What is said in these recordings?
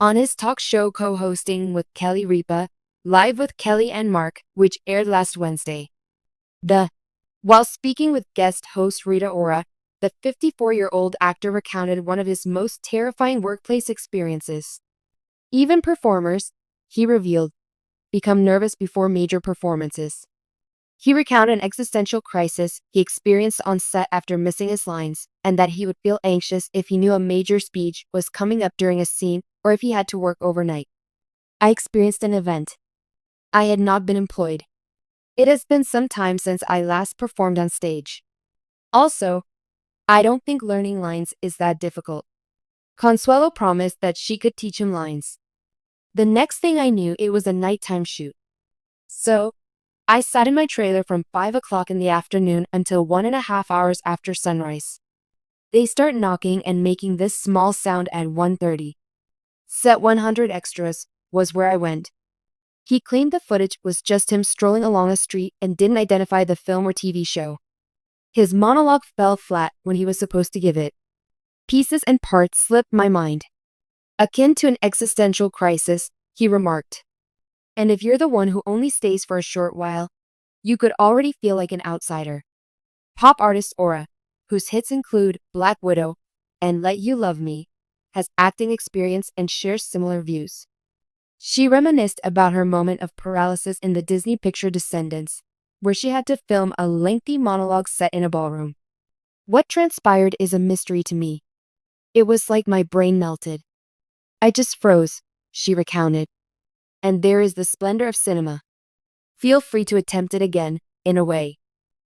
on his talk show co-hosting with Kelly Ripa, Live with Kelly and Mark, which aired last Wednesday. The While speaking with guest host Rita Ora, the 54-year-old actor recounted one of his most terrifying workplace experiences. Even performers, he revealed, become nervous before major performances. He recounted an existential crisis he experienced on set after missing his lines, and that he would feel anxious if he knew a major speech was coming up during a scene or if he had to work overnight. I experienced an event. I had not been employed. It has been some time since I last performed on stage. Also, I don't think learning lines is that difficult. Consuelo promised that she could teach him lines. The next thing I knew, it was a nighttime shoot. So, I sat in my trailer from 5 o'clock in the afternoon until 1.5 hours after sunrise. They start knocking and making this small sound at 1:30. Set 100 extras was where I went. He claimed the footage was just him strolling along a street and didn't identify the film or TV show. His monologue fell flat when he was supposed to give it. Pieces and parts slipped my mind. Akin to an existential crisis, he remarked. And if you're the one who only stays for a short while, you could already feel like an outsider. Pop artist Aura, whose hits include Black Widow and Let You Love Me, has acting experience and shares similar views. She reminisced about her moment of paralysis in the Disney picture Descendants, where she had to film a lengthy monologue set in a ballroom. What transpired is a mystery to me. It was like my brain melted. I just froze, she recounted. And there is the splendor of cinema. Feel free to attempt it again, in a way.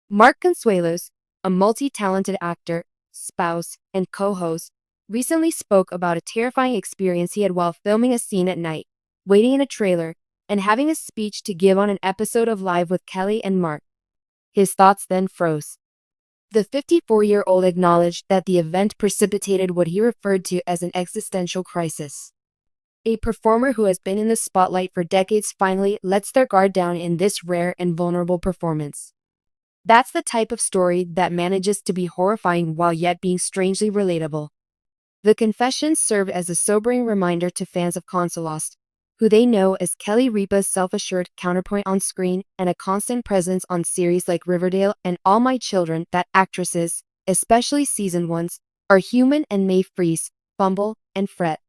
Mark Consuelos, a multi-talented actor, spouse, and co-host, recently spoke about a terrifying experience he had while filming a scene at night, waiting in a trailer, and having a speech to give on an episode of Live with Kelly and Mark. His thoughts then froze. The 54-year-old acknowledged that the event precipitated what he referred to as an existential crisis. A performer who has been in the spotlight for decades finally lets their guard down in this rare and vulnerable performance. That's the type of story that manages to be horrifying while yet being strangely relatable. The confessions served as a sobering reminder to fans of Consuelos, who they know as Kelly Ripa's self-assured counterpoint on screen and a constant presence on series like Riverdale and All My Children, that actresses, especially seasoned ones, are human and may freeze, fumble, and fret.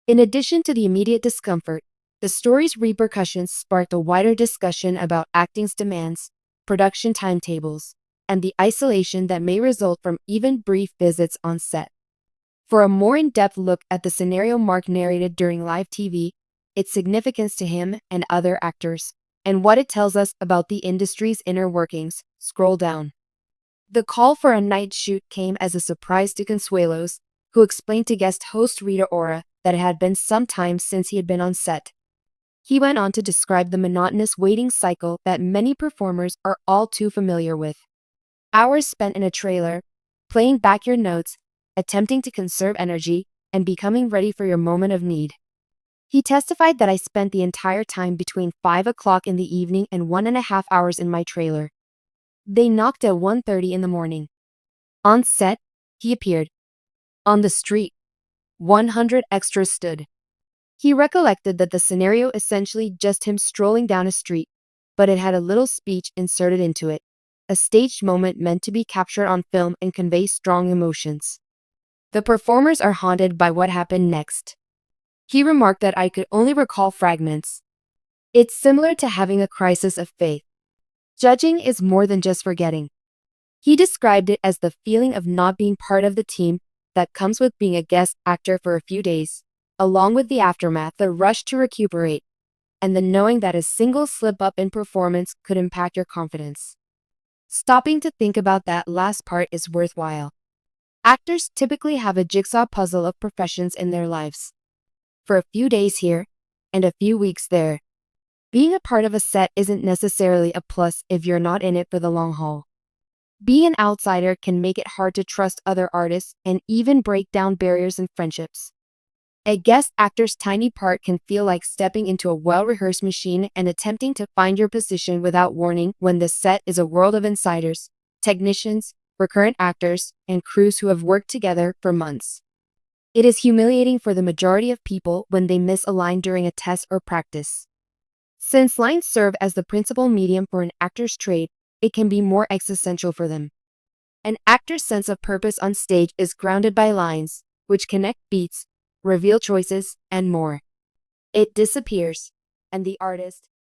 In addition to the immediate discomfort, the story's repercussions sparked a wider discussion about acting's demands, production timetables, and the isolation that may result from even brief visits on set. For a more in-depth look at the scenario Mark narrated during live TV, its significance to him and other actors, and what it tells us about the industry's inner workings, scroll down. The call for a night shoot came as a surprise to Consuelos, who explained to guest host Rita Ora that it had been some time since he had been on set. He went on to describe the monotonous waiting cycle that many performers are all too familiar with. Hours spent in a trailer, playing back your notes, attempting to conserve energy, and becoming ready for your moment of need. He testified that I spent the entire time between 5 o'clock in the evening and 1.5 hours in my trailer. They knocked at 1:30 in the morning. On set, he appeared. On the street, 100 extras stood. He recollected that the scenario essentially just him strolling down a street, but it had a little speech inserted into it, a staged moment meant to be captured on film and convey strong emotions. The performers are haunted by what happened next. He remarked that I could only recall fragments. It's similar to having a crisis of faith. Judging is more than just forgetting. He described it as the feeling of not being part of the team that comes with being a guest actor for a few days, along with the aftermath, the rush to recuperate, and the knowing that a single slip-up in performance could impact your confidence. Stopping to think about that last part is worthwhile. Actors typically have a jigsaw puzzle of professions in their lives. For a few days here, and a few weeks there. Being a part of a set isn't necessarily a plus if you're not in it for the long haul. Being an outsider can make it hard to trust other artists and even break down barriers in friendships. A guest actor's tiny part can feel like stepping into a well-rehearsed machine and attempting to find your position without warning when the set is a world of insiders, technicians, recurrent actors, and crews who have worked together for months. It is humiliating for the majority of people when they miss a line during a test or practice. Since lines serve as the principal medium for an actor's trade, it can be more existential for them. An actor's sense of purpose on stage is grounded by lines, which connect beats, reveal choices, and more. It disappears, and the artist,